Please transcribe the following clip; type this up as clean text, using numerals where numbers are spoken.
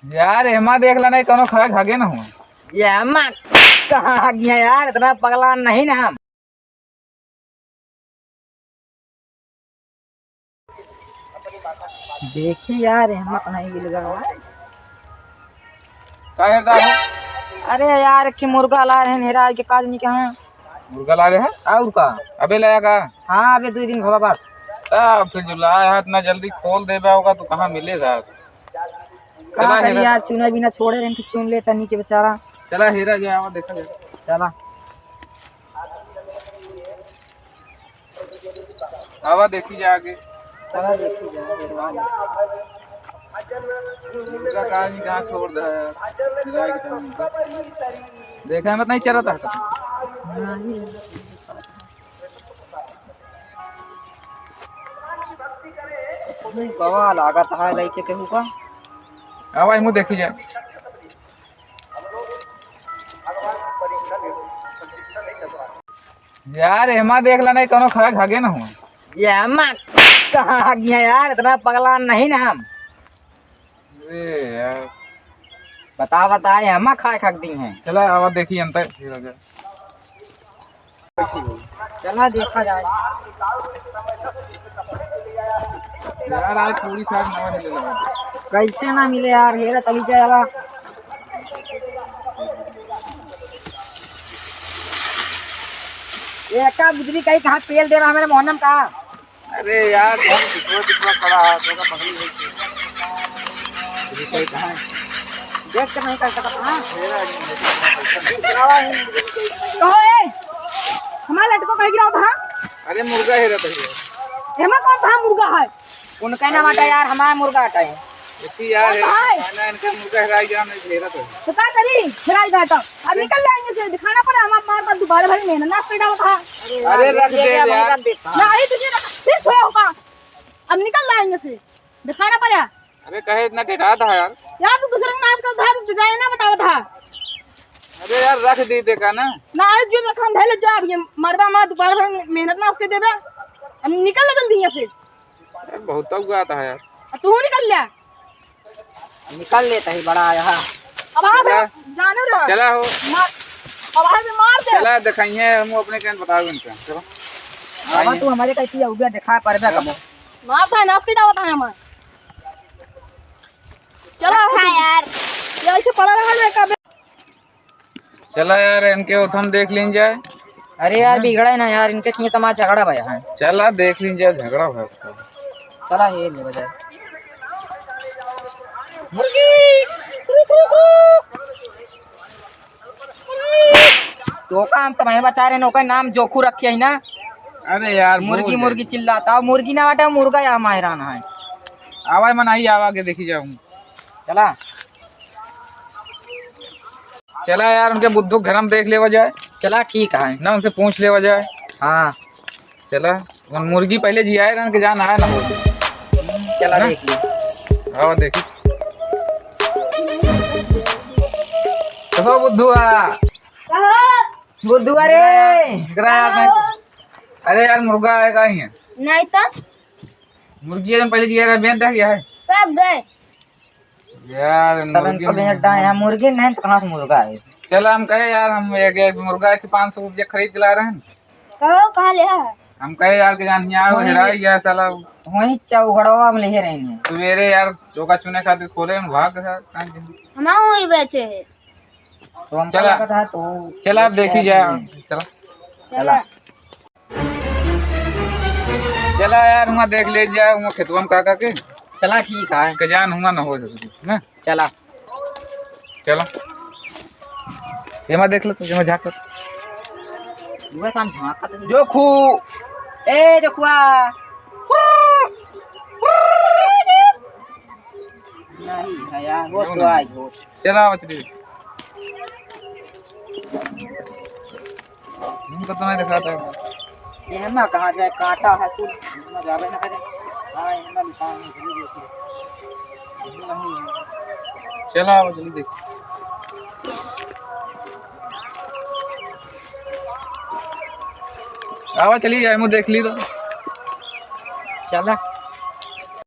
यार एमा देख ला नहीं कोनो खा खागे ना हूँ। ये अम्मा कहाँ आ गया यार, इतना पगला नहीं ना हम। देखिए यार अम्मा कहाँ गिर गया। का हेरदा हो? अरे यार कि मुर्गा ला रहे हेरा के काज नहीं कहाँ। मुर्गा ला रहे हैं? और का? अबे लाया का? हाँ अबे 2 दिन भवा बस। तब फिर जो लाया है इतना जल्दी खोल देबा होगा तो कहाँ मिलेगा। कहाँ करी यार, चुना बिना छोड़े रहे कि चुन ले तनी के बेचारा। चला हीरा गया आवा देखा जाए। चला आवा देखी जा आगे। चला देखी जाए। मुर्गा कहाँ छोड़ दे देखा मत नहीं चल रहा था। गवा लागत है लइके केहू का। आवा इमु देखी जाए। यार एमा देख ला नहीं कोनो खा खागे ना हूँ। ये अम्मा कहाँ आ गया यार, इतना पगला नहीं ना हम। अरे यार बता ये अम्मा खाए खाक दी हैं। चला आवा देखी अंतर। चला देखा जाए। यार आज पूरी खाक नवा मिलेगा। कैसे ना मिले यार, हेरा चली जाए। ये का बुजरी कहीं कहाँ पेल दे रहा है मेरे मोहनम का। अरे यार दिखवा खड़ा है तो का पगली है। बुजरी कहीं कहाँ है? देख के नहीं कर सकता। हाँ हमारे लटको कहीं गिरा था। अरे मुर्गा हेरा तो हेमा कौन था मुर्गा है? उनका नाम हटा यार, हमारा मुर्गा हटा है। इसी यार खाना इनका मुर्गा हेरा गया नहीं हेरा तो क्या करी हेरा गया तो अब निकल जाएंगे से दिखाना पड़ा। हम मार कर दोबारा भरी मेहनत ना पेड़ा था। अरे रख दे यार नहीं तुझे फिर सोया होगा। अब निकल जाएंगे से दिखाना पड़ा। अरे कहे इतना टेढ़ा था यार। यार तू दूसरे का नाश कर था, तू जाए ना बताओ था। अरे यार रख दी देखा ना ना जो रखम धैले जा अब ये मरबा मार दोबारा भरी मेहनत ना उसके देबे। अब निकल ले जल्दी से। बहुत तक गया था यार। तू निकल ले। निकल लेता ही बड़ा यहाँ। अब आप जाने रहो। चला हो अब आप मार दे। चला दिखाइए हम अपने कहने बताओ इनका। चलो अब तू हमारे कैसी है उबिया दिखा परबे कब मार था नाश की दावत है हम। चलो खा यार ये ऐसे पड़ा रहा है कब। चला यार इनके उथम देख लीन जाए। अरे यार बिगड़ा ना यार, इनके किए समाज झगड़ा भया है। चला देख लीन जाए झगड़ा हुआ उसका। चला ये ले बजाए तो काम तुम्हारे बेचारे नौका नाम जोखू रखे है ना। अरे यार मुर्गी मुर्गी चिल्लाता मुर्गी ना बाटे मुर्गा या मायरान है। आवाज मनाई आवा के देखी जाऊँ। चला चला यार उनके बुद्धू घर हम देख लेवा जाए। चला ठीक है ना उनसे पूछ लेवा जाए। हाँ चला उन मुर्गी पहले जी आए के जान आया ना मुर्गी। चला देख ली आवा देखी तो बुद्धू अरे यार नहीं। अरे यार मुर्गा आएगा ही है नहीं तो मुर्गी पहले जी आ बेच गया है सब गए यार मुर्गी नहीं तो कहाँ से मुर्गा है। चलो हम कहे यार हम एक मुर्गा के 500 रुपया खरीद के ला रहे हैं। कहो कहाँ ले है? हम कहे यार के जान यहाँ हेरा गया साला। वही चौगड़वा में ले रहे हैं सवेरे यार चौका चुने खातिर खोले भाग हम वही बेचे है। तो हम चला था तो चला आप देखी जाए। चला चला चला यार वहाँ देख ले जाए वहाँ खेतवा में काका के। चला ठीक है के जान हुआ ना हो ना। चला चलो एमा देख लो तुझे झाक जोखू ए जोखुआ नहीं है यार वो तो आज हो। चला मछली उनका तो नहीं दिखाता ये ना कहाँ जाए कांटा है कुल ना जावे ना करे। हां ये ना निशान नहीं चला मछली देख। आवा चली जाए मुझे देख ली तो चला